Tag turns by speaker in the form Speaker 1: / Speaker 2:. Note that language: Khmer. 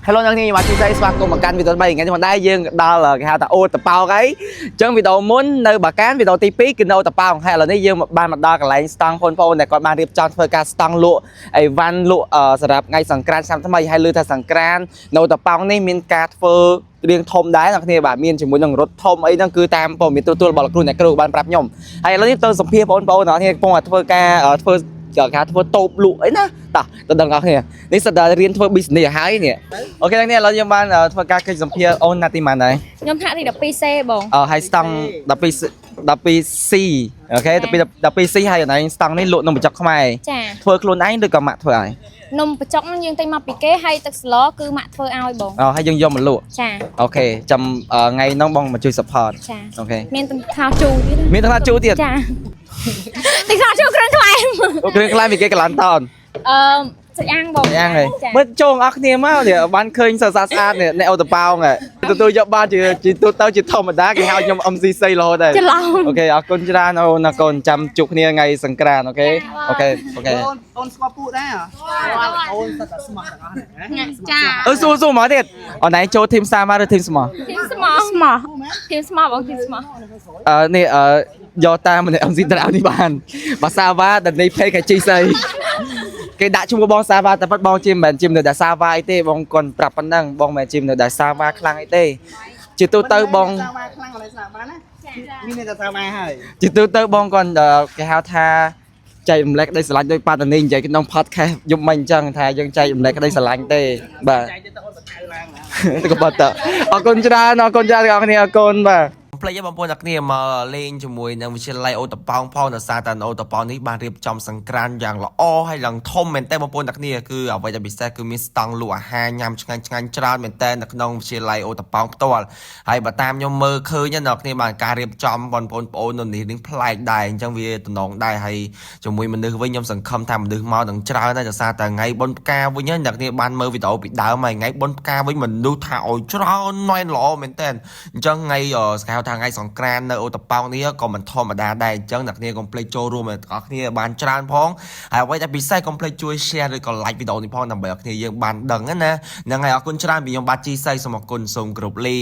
Speaker 1: Hello អ្នកនាងមកជួយស្វាគមន៍មកកាន់វីដេអូ3ថ្ងៃនេះមកដែរយើងដល់គេហៅថាអូតប៉ោកអីអញ្ចឹងវីដេអូមុននៅបាកានវីដេអូទី2គឺនៅតប៉ោហើយឥឡូវនេះយើងបានមកដល់កន្លែងស្តង់បងប្អូនដែលគាត់បានរៀបចំធ្វើការស្តង់លក់អីវ៉ាន់លក់សម្រាប់ថ្ងៃសង្ក្រាន្តឆ្នាំថ្មីហើយលើថាសង្ក្រាន្តនៅតប៉ោនេះមានការធ្វើរៀងធំដែរអ្នកគ្នាបាទមានជាមួយនឹងរថធំអីហ្នឹងគឺតាមព័ត៌មានទូរបស់លោកគ្រូអ្នកគ្រូបានប្រាប់ខ្ញុំហើយឥឡូវនេះទៅសម្ភារបងប្អូនអ្នកគ្នាកំពុងតែធ្វើការការធ្វើតូបលក់អីណាតោះទៅដឹងអ្នកគ្នានេះសិតតែរៀនធ្វើ business ហើយនេះអូខេអ្នកគ្នាឥឡូវយើងបានធ្វើការកិច្ចសម្ភារអូនណាទីម៉ានដែរ
Speaker 2: ខ្ញុំហាក់ទី 12C បង
Speaker 1: ហើយស្តង់ 12C អូខេ12C ហើយអនឡាញស្តង់នេះលក់នំបញ្ចុកខ្មែរ
Speaker 2: ចា
Speaker 1: ធ្វើខ្លួនឯងឬក៏ម៉ាក់ធ្វើឲ្យ
Speaker 2: នំបញ្ចុកហ្នឹងយើងទិញមកពីគេហើយទឹកស្លគឺម៉ាក់ធ្វើឲ្យបង
Speaker 1: ហើយយើងយកមកលក់
Speaker 2: ចា
Speaker 1: អូខេចាំថ្ងៃហ្នឹងបងមកជួយ support
Speaker 2: ចា
Speaker 1: អូខេ
Speaker 2: មានទឹកខោជូរទៀត
Speaker 1: មានទឹកខោជូរទៀត
Speaker 2: ចាទឹកខោជូរគ្រឿងខ្លែម
Speaker 1: គ្រឿងខ្លែមពីគេកន្លងតោន
Speaker 2: សាច់អាំងបង
Speaker 1: សាច់អាំងហីមើលចូលអស់គ្នាមកនេះបានឃើញស្អាតស្អាតនេះអ្នកអូតប៉ោងទទួលយកបានជាទូទៅជាធម្មតាគេហៅខ្ញុំ MCC រហូតដែរអូខេអរគុណច្រើនអូនកូនចាំជួបគ្នាថ្ងៃសង្ក្រាន្តអូខេអូខេ
Speaker 3: អូនស្គាល់ពូដែរអូនសិតតែស្មោះទាំងអស់ហ្នឹង
Speaker 2: ចា
Speaker 1: សួរមកទៀតអូនឯងចូលធីមសាមកឬធីមស្មោះ
Speaker 2: ធីមស្មោះធីមស្មោះបងធីមស្មោះ
Speaker 1: នេះយកតាមម្នាក់ MC ត្រាវនេះបានបាសាវ៉ាដល់នៃពេកកាជីស្អីគេដាក់ឈ្មោះបងសាវ៉ាតែប៉ាត់បងជិមមិនជិមនៅដាសាវ៉ាអីទេបងគាត់ប្រាប់ប៉ុណ្ណឹងបងមិនជិមនៅដាសាវ៉ាខ្លាំងអីទេជាទូទៅបង
Speaker 3: សាវ៉ាខ្លាំងកន្លែងសាវ៉ាណាមានតែសាវ៉ាហើយ
Speaker 1: ជាទូទៅបងគាត់គេហៅថាចែករំលែកក្តីស្រឡាញ់ដោយប៉ាតានីនិយាយក្នុង podcast យប់មិញអញ្ចឹងថាយើងចែករំលែកក្តីស្រឡាញ់ទេបាទចែកទៅអូនបថៅឡើងទៅក៏បាត់តអរគុណច្រើនអរគុណច្រើនអ្នកគ្នាអរគុណបាទផ្លេចបងប្អូនអ្នកគ្នាមកលេងជាមួយនឹងវិទ្យាល័យអូតប៉ោងផងដោយសារតែអូតប៉ោងនេះបានរៀបចំសង្ក្រាន្តយ៉ាងល្អហើយឡើងធំមែនតើបងប្អូនអ្នកគ្នាគឺអ្វីដែលពិសេសគឺមានស្តង់លក់អាហារញ៉ាំឆ្ងាញ់ច្រើនមែនតើនៅក្នុងវិទ្យាល័យអូតប៉ោងផ្ទាល់ហើយបើតាមខ្ញុំមើលឃើញអ្នកគ្នាបានការរៀបចំបងប្អូននៅនេះនឹងប្លែកដែរអញ្ចឹងវាតំណងដែរហើយជាមួយមនុស្សវិញខ្ញុំសង្ឃឹមថាមនុស្សមកនឹងច្រើនដែរដោយសារតែថ្ងៃបុណ្យផ្កាវិញអ្នកគ្នាបានមើលវីដេអូពីដើមហើយថ្ងៃបុណ្យផ្កាវិញមនុស្សថាឲ្យច្រើនណែនល្អមែនតើអញ្ចឹងថ្ងៃស្កៅថាថ្ងៃសង្ក្រាន្តនៅអូតប៉ោងនេះក៏មិនធម្មតាដែរអញ្ចឹងអ្នកគ្នាកុំភ្លេចចូលរួមអ្នកគ្នាបានច្រើនផងហើយអ្វីដែលពិសេសកុំភ្លេចជួយ share ឬក៏ like វីដេអូនេះផងដើម្បីអ្នកគ្នាយើងបានដឹងណាហ្នឹងហើយអរគុណច្រើនពីខ្ញុំបាទជីសៃសូមអរគុណសូមគោរពលា